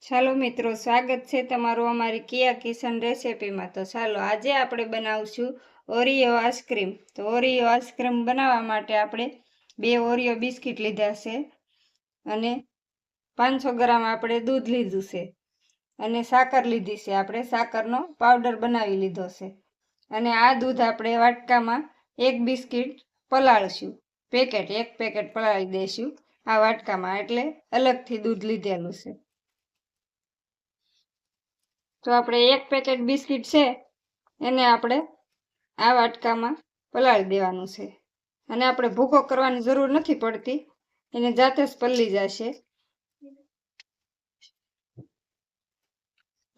ચાલો મિત્રો, સ્વાગત છે તમારું અમારી કિયા કિચન રેસિપીમાં। તો ચાલો આજે આપણે બનાવશું ઓરિયો આઈસ્ક્રીમ। તો ઓરિયો આઈસ્ક્રીમ બનાવવા માટે આપણે 2 ઓરિયો બિસ્કિટ લીધા છે અને 500 ગ્રામ આપણે દૂધ લીધું છે અને સાકર લીધી છે। આપણે સાકરનો પાવડર બનાવી લીધો છે અને આ દૂધ આપણે વાટકામાં એક બિસ્કિટ પલાળશું, એક પેકેટ પલાળી દઈશું આ વાટકામાં, એટલે અલગથી દૂધ લીધેલું છે। તો આપણે એક પેકેટ બિસ્કિટ છે એને આપણે આ વાટકામાં પલાળી દેવાનું છે અને આપણે ભૂકો કરવાની જરૂર નથી પડતી, એને જાતે જ પલળી જશે।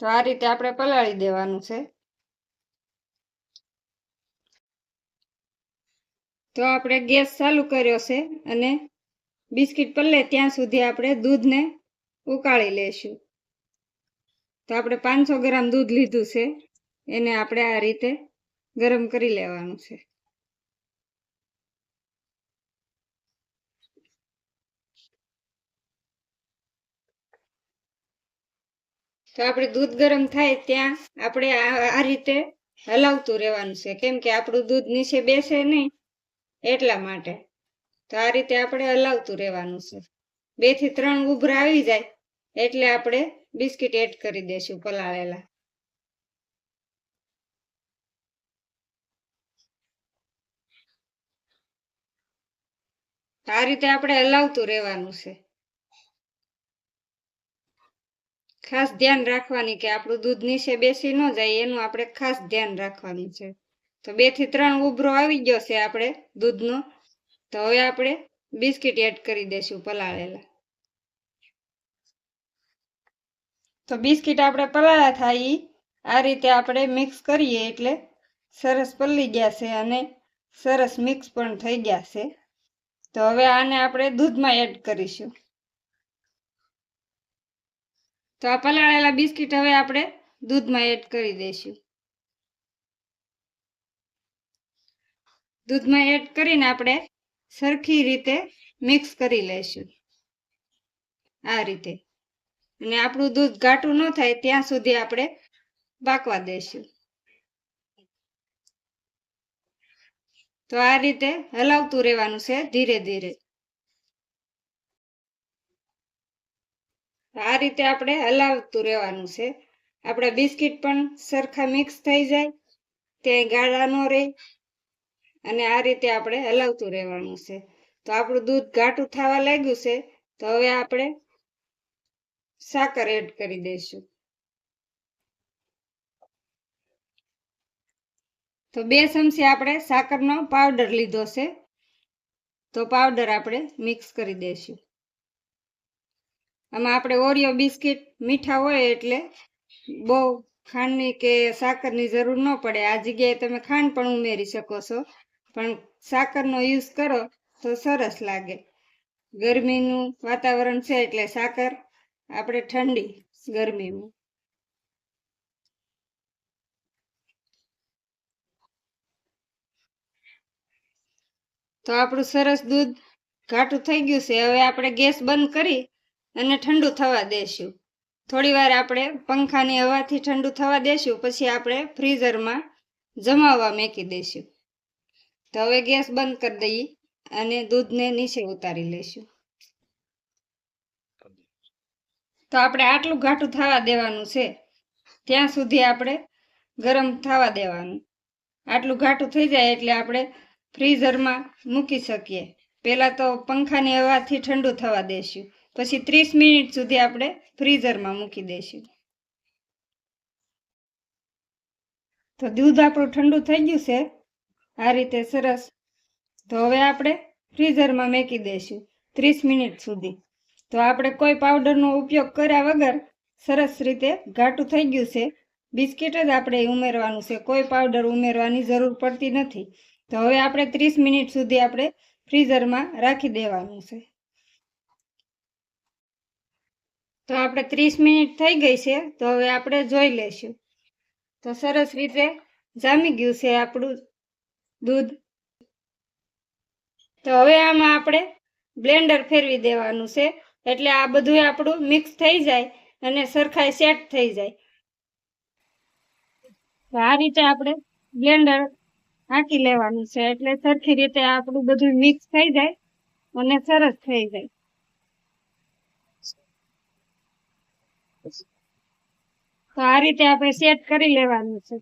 તો આ રીતે આપણે પલાળી દેવાનું છે। તો આપણે ગેસ ચાલુ કર્યો છે અને બિસ્કિટ પલળે ત્યાં સુધી આપણે દૂધને ઉકાળી લેશું। તો આપણે 500 ગ્રામ દૂધ લીધું છે એને આપણે આ રીતે ગરમ કરી લેવાનું છે। તો આપણે દૂધ ગરમ થાય ત્યાં આપણે આ રીતે હલાવતું રહેવાનું છે, કેમ કે આપણું દૂધ નીચે બેસે નહીં એટલા માટે। તો આ રીતે આપણે હલાવતું રહેવાનું છે। 2 થી 3 ઉભરા આવી જાય એટલે આપણે બિસ્કિટ એડ કરી દઈશું પલાળેલા। આ રીતે આપણે હલાવતું રહેવાનું છે। ખાસ ધ્યાન રાખવાની કે આપણું દૂધ નીચે બેસી ન જાય, એનું આપણે ખાસ ધ્યાન રાખવાનું છે। તો 2 થી 3 ઉભરો આવી ગયો છે આપણે દૂધનો। તો હવે આપણે બિસ્કિટ એડ કરી દઈશું પલાળેલા। તો બિસ્કિટ આપણે પલાળા થાય આ રીતે આપણે મિક્સ કરીએ એટલે સરસ પલળી ગયા છે અને સરસ મિક્સ પણ થઈ ગયા છે। તો હવે આને આપણે દૂધમાં એડ કરીશું। તો આ પલાળેલા બિસ્કિટ હવે આપણે દૂધમાં એડ કરી દઈશું। દૂધમાં એડ કરીને આપણે સરખી રીતે મિક્સ કરી લઈશું આ રીતે, અને આપણું દૂધ ઘાટું ન થાય ત્યાં સુધી આપણે પાકવા દઈશું। તો આ રીતે હલાવતું રહેવાનું છે ધીરે ધીરે। આ રીતે આપણે હલાવતું રહેવાનું છે, આપણા બિસ્કિટ પણ સરખા મિક્સ થઈ જાય, ત્યાં ગાળા ન રહે, અને આ રીતે આપણે હલાવતું રહેવાનું છે। તો આપણું દૂધ ઘાટું થવા લાગ્યું છે, તો હવે આપણે સાકર એડ કરી દઈશું। તો 2 ચમચી આપણે સાકરનો પાવડર લીધો છે, તો પાવડર આપણે મિક્સ કરી દઈશું। આમાં આપણે ઓરિયો બિસ્કિટ મીઠા હોય એટલે બહુ ખાંડની કે સાકરની જરૂર ન પડે। આ જગ્યાએ તમે ખાંડ પણ ઉમેરી શકો છો, પણ સાકરનો યુઝ કરો તો સરસ લાગે। ગરમીનું વાતાવરણ છે એટલે સાકર આપણે ઠંડી ગરમીમાં। તો આપણું સરસ દૂધ ઘાટું થઈ ગયું છે। હવે આપણે ગેસ બંધ કરી અને ઠંડુ થવા દેશું। થોડી વાર આપણે પંખાની હવાથી ઠંડુ થવા દેશું, પછી આપણે ફ્રીઝરમાં જમાવવા મૂકી દઈશું। તો હવે ગેસ બંધ કરી દઈએ અને દૂધને નીચે ઉતારી લઈશું। તો આપણે આટલું ઘાટું થવા દેવાનું છે, ત્યાં સુધી આપણે ગરમ થવા દેવાનું। આટલું ઘાટું થઈ જાય એટલે આપણે ફ્રીઝરમાં મૂકી શકીએ। પહેલાં તો પંખાની હવાથી ઠંડુ થવા દઈશું, પછી 30 મિનિટ સુધી આપણે ફ્રીઝરમાં મૂકી દઈશું। તો દૂધ આપણું ઠંડુ થઈ ગયું છે આ રીતે સરસ। તો હવે આપણે ફ્રીઝરમાં મૂકી દઈશું 30 મિનિટ સુધી। તો આપણે કોઈ પાવડરનો ઉપયોગ કર્યા વગર સરસ રીતે ઘાટું થઈ ગયું છે। બિસ્કિટ જ આપણે ઉમેરવાનું છે, કોઈ પાવડર ઉમેરવાની જરૂર પડતી નથી। તો હવે આપણે 30 મિનિટ સુધી આપણે ફ્રીઝરમાં રાખી દેવાનું છે। તો આપણે 30 મિનિટ થઈ ગઈ છે, તો હવે આપણે જોઈ લઈશું। તો સરસ રીતે જામી ગયું છે આપણું દૂધ। તો હવે આમાં આપણે બ્લેન્ડર ફેરવી દેવાનું છે, એટલે આ બધું આપણું મિક્સ થઈ જાય અને સરખાઈ સેટ થઈ જાય. તો આ રીતે આપણે બ્લેન્ડર હાંકી લેવાનું છે, એટલે સરખી રીતે આપણું બધું મિક્સ થઈ જાય અને સરસ થઈ જાય. તો આ રીતે આપણે સેટ કરી લેવાનું છે.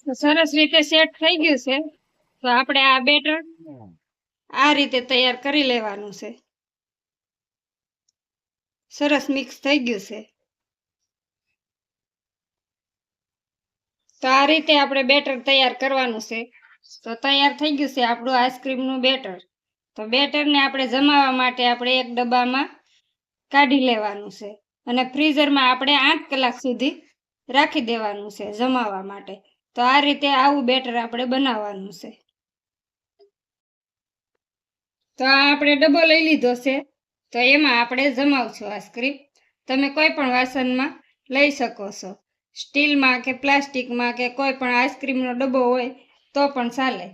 તો સરસ રીતે સેટ થઈ ગયું છે. તો આપણે આ બેટર આ રીતે તૈયાર કરી લેવાનું છે. સરસ મિક્સ થઈ ગયું છે. તો આ રીતે આપણે બેટર તૈયાર કરવાનું છે. તો તૈયાર થઈ ગયું છે આપણું આઈસ્ક્રીમનું બેટર. તો બેટરને આપણે જમાવવા માટે આપણે એક ડબ્બામાં કાઢી લેવાનું છે અને ફ્રીઝરમાં આપણે 8 કલાક સુધી રાખી દેવાનું છે જમાવવા માટે. તો આ રીતે આવું બેટર આપણે બનાવવાનું છે. તો આ આપણે ડબ્બો લઈ લીધો છે. તો એમાં આપણે જમાવશું આઈસ્ક્રીમ. તમે કોઈ પણ વાસણમાં લઈ શકો છો, સ્ટીલમાં કે પ્લાસ્ટિકમાં કે કોઈ પણ આઈસ્ક્રીમનો ડબ્બો હોય તો પણ ચાલે.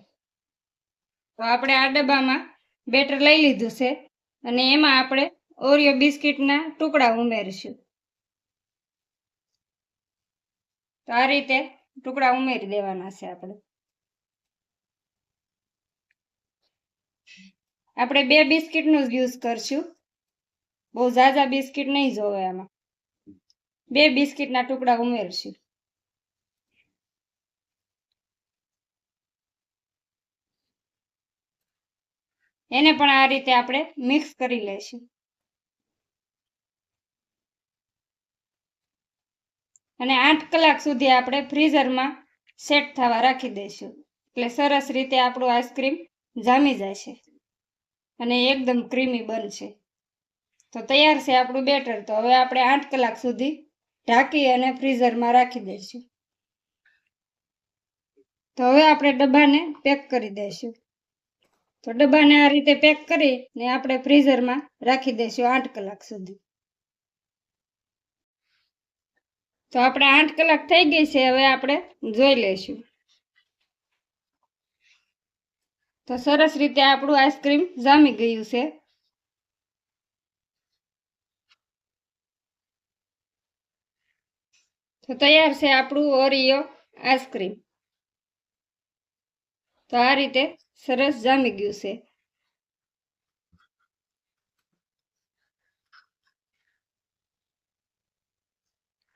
તો આપણે આ ડબ્બામાં બેટર લઈ લીધું છે અને એમાં આપણે ઓરિયો બિસ્કિટના ટુકડા ઉમેરીશું. તો આ રીતે ટુકડા ઉમેરી દેવાના છે. આપણે 2 બિસ્કિટનો જ યુઝ કરશું, બહુ ઝાઝા બિસ્કિટ નહીં જોવે આમાં. 2 બિસ્કિટના ટુકડા ઉમેરશું. એને પણ આ રીતે આપણે મિક્સ કરી લઈશું અને 8 કલાક સુધી આપણે ફ્રીઝરમાં સેટ થવા રાખી દઈશું. એટલે સરસ રીતે આપણું આઈસ્ક્રીમ જામી જશે અને એકદમ ક્રીમી બનશે. તો તૈયાર છે આપણું બેટર. તો હવે આપણે 8 કલાક સુધી ઢાંકી અને ફ્રીઝરમાં રાખી દઈશું. તો હવે આપણે ડબ્બાને પેક કરી દઈશું. તો ડબ્બાને આ રીતે પેક કરીને આપણે ફ્રીઝરમાં રાખી દઈશું 8 કલાક સુધી. તો આપણે 8 કલાક થઈ ગઈ છે. હવે આપણે જોઈ લઈશું. તો સરસ રીતે આપણું આઈસ્ક્રીમ જામી ગયું છે. તો તૈયાર છે આપણું ઓરિયો આઈસ્ક્રીમ. તો આ રીતે સરસ જામી ગયું છે.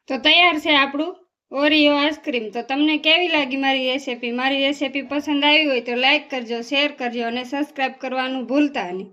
તો તૈયાર છે આપણું ઓરિયો આઈસ્ક્રીમ. તો તમને કેવી લાગી મારી રેસીપી? મારી રેસીપી પસંદ આવી હોય તો લાઈક કરજો, શેર કરજો અને સબસ્ક્રાઈબ કરવાનું ભૂલતા નહીં.